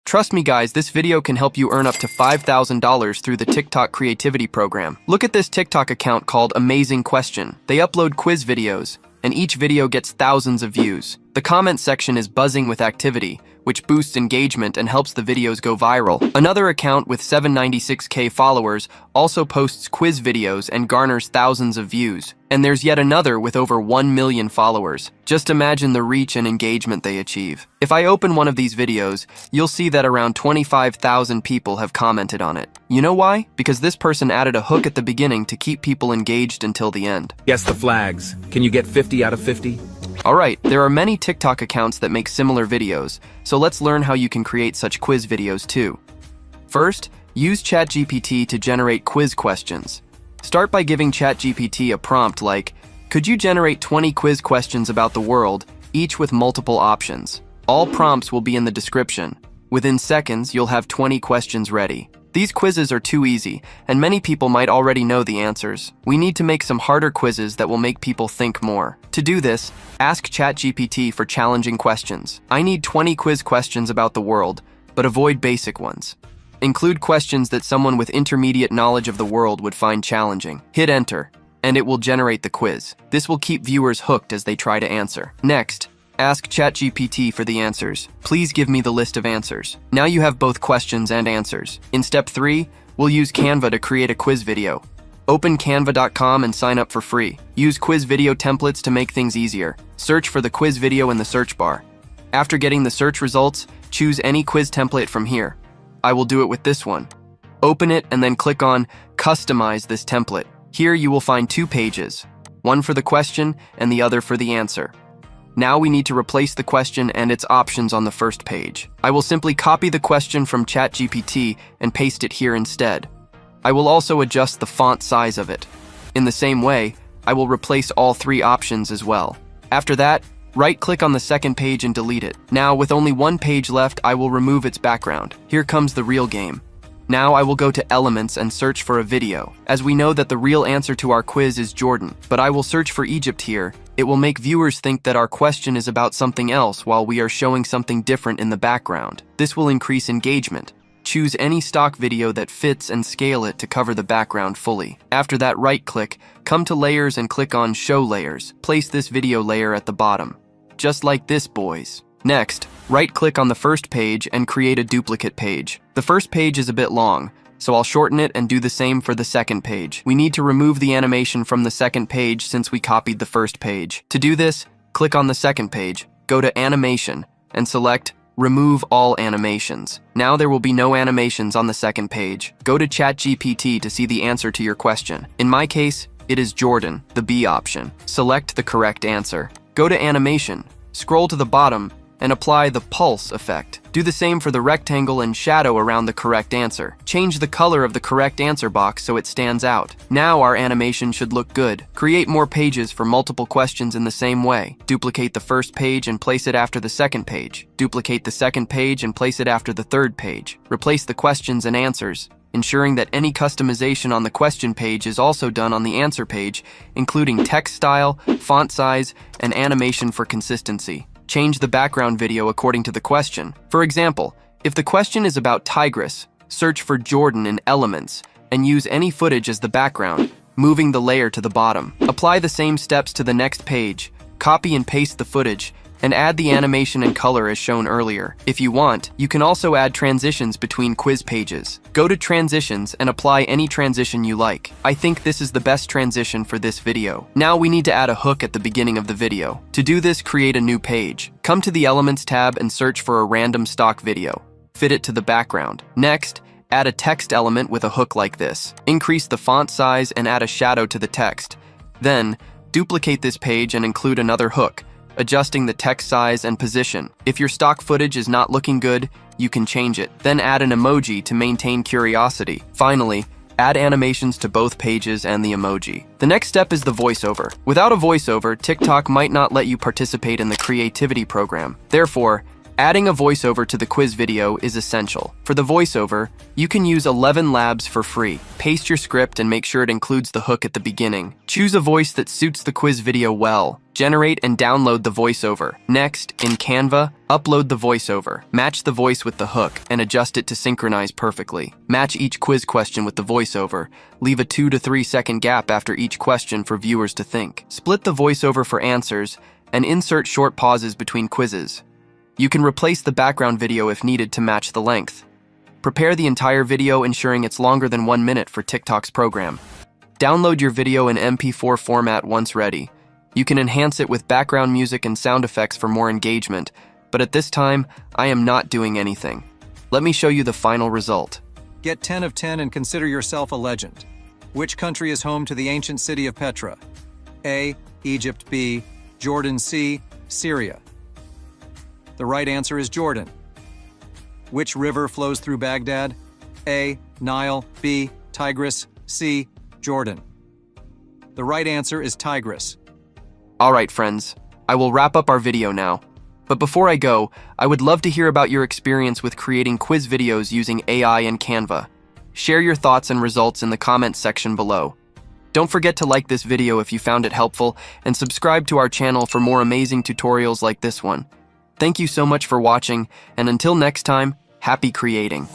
Trust me guys, this video can help you earn up to $5,000 through the TikTok creativity program. Look at this TikTok account called Amazing Question. They upload quiz videos, and each video gets thousands of views. The comment section is buzzing with activity, which boosts engagement and helps the videos go viral. Another account with 796K followers also posts quiz videos and garners thousands of views. And there's yet another with over 1 million followers. Just imagine the reach and engagement they achieve. If I open one of these videos, you'll see that around 25,000 people have commented on it. You know why? Because this person added a hook at the beginning to keep people engaged until the end. Guess the flags. Can you get 50 out of 50? Alright, there are many TikTok accounts that make similar videos, so let's learn how you can create such quiz videos too. First, use ChatGPT to generate quiz questions. Start by giving ChatGPT a prompt like, could you generate 20 quiz questions about the world, each with multiple options? All prompts will be in the description. Within seconds, you'll have 20 questions ready. These quizzes are too easy, and many people might already know the answers. We need to make some harder quizzes that will make people think more. To do this, ask ChatGPT for challenging questions. I need 20 quiz questions about the world, but avoid basic ones. Include questions that someone with intermediate knowledge of the world would find challenging. Hit enter, and it will generate the quiz. This will keep viewers hooked as they try to answer. Next, ask ChatGPT for the answers. Please give me the list of answers. Now you have both questions and answers. In step 3, we'll use Canva to create a quiz video. Open canva.com and sign up for free. Use quiz video templates to make things easier. Search for the quiz video in the search bar. After getting the search results, choose any quiz template from here. I will do it with this one. Open it and then click on Customize this template. Here you will find 2 pages, one for the question and the other for the answer. Now we need to replace the question and its options on the first page. I will simply copy the question from ChatGPT and paste it here instead. I will also adjust the font size of it. In the same way, I will replace all 3 options as well. After that, right-click on the second page and delete it. Now, with only 1 page left, I will remove its background. Here comes the real game. Now I will go to Elements and search for a video. As we know that the real answer to our quiz is Jordan, but I will search for Egypt here. It will make viewers think that our question is about something else while we are showing something different in the background. This will increase engagement. Choose any stock video that fits and scale it to cover the background fully. After that, right-click, come to Layers and click on Show Layers. Place this video layer at the bottom. Just like this, boys. Next, right-click on the first page and create a duplicate page. The first page is a bit long, so I'll shorten it and do the same for the second page. We need to remove the animation from the second page since we copied the first page. To do this, click on the second page, go to Animation, and select Remove All Animations. Now there will be no animations on the second page. Go to ChatGPT to see the answer to your question. In my case, it is Jordan, the B option. Select the correct answer. Go to Animation, scroll to the bottom, and apply the pulse effect. Do the same for the rectangle and shadow around the correct answer. Change the color of the correct answer box so it stands out. Now our animation should look good. Create more pages for multiple questions in the same way. Duplicate the first page and place it after the second page. Duplicate the second page and place it after the third page. Replace the questions and answers, ensuring that any customization on the question page is also done on the answer page, including text style, font size, and animation for consistency. Change the background video according to the question. For example, if the question is about Tigris, search for Jordan in Elements and use any footage as the background, moving the layer to the bottom. Apply the same steps to the next page, copy and paste the footage, and add the animation and color as shown earlier. If you want, you can also add transitions between quiz pages. Go to Transitions and apply any transition you like. I think this is the best transition for this video. Now we need to add a hook at the beginning of the video. To do this, create a new page. Come to the Elements tab and search for a random stock video. Fit it to the background. Next, add a text element with a hook like this. Increase the font size and add a shadow to the text. Then, duplicate this page and include another hook, adjusting the text size and position. If your stock footage is not looking good, you can change it. Then add an emoji to maintain curiosity. Finally, add animations to both pages and the emoji. The next step is the voiceover. Without a voiceover, TikTok might not let you participate in the creativity program. Therefore, Adding a voiceover to the quiz video is essential. For the voiceover, you can use 11 Labs for free. Paste your script and make sure it includes the hook at the beginning. Choose a voice that suits the quiz video well. Generate and download the voiceover. Next, in Canva, upload the voiceover. Match the voice with the hook and adjust it to synchronize perfectly. Match each quiz question with the voiceover. Leave a 2 to 3 second gap after each question for viewers to think. Split the voiceover for answers and insert short pauses between quizzes. You can replace the background video if needed to match the length. Prepare the entire video, ensuring it's longer than 1 minute for TikTok's program. Download your video in MP4 format once ready. You can enhance it with background music and sound effects for more engagement, but at this time, I am not doing anything. Let me show you the final result. Get 10 of 10 and consider yourself a legend. Which country is home to the ancient city of Petra? A. Egypt. B. Jordan. C. Syria. The right answer is Jordan. Which river flows through Baghdad? A. Nile. B. Tigris. C. Jordan. The right answer is Tigris. Alright friends, I will wrap up our video now. But before I go, I would love to hear about your experience with creating quiz videos using AI and Canva. Share your thoughts and results in the comments section below. Don't forget to like this video if you found it helpful, and subscribe to our channel for more amazing tutorials like this one. Thank you so much for watching, and until next time, happy creating.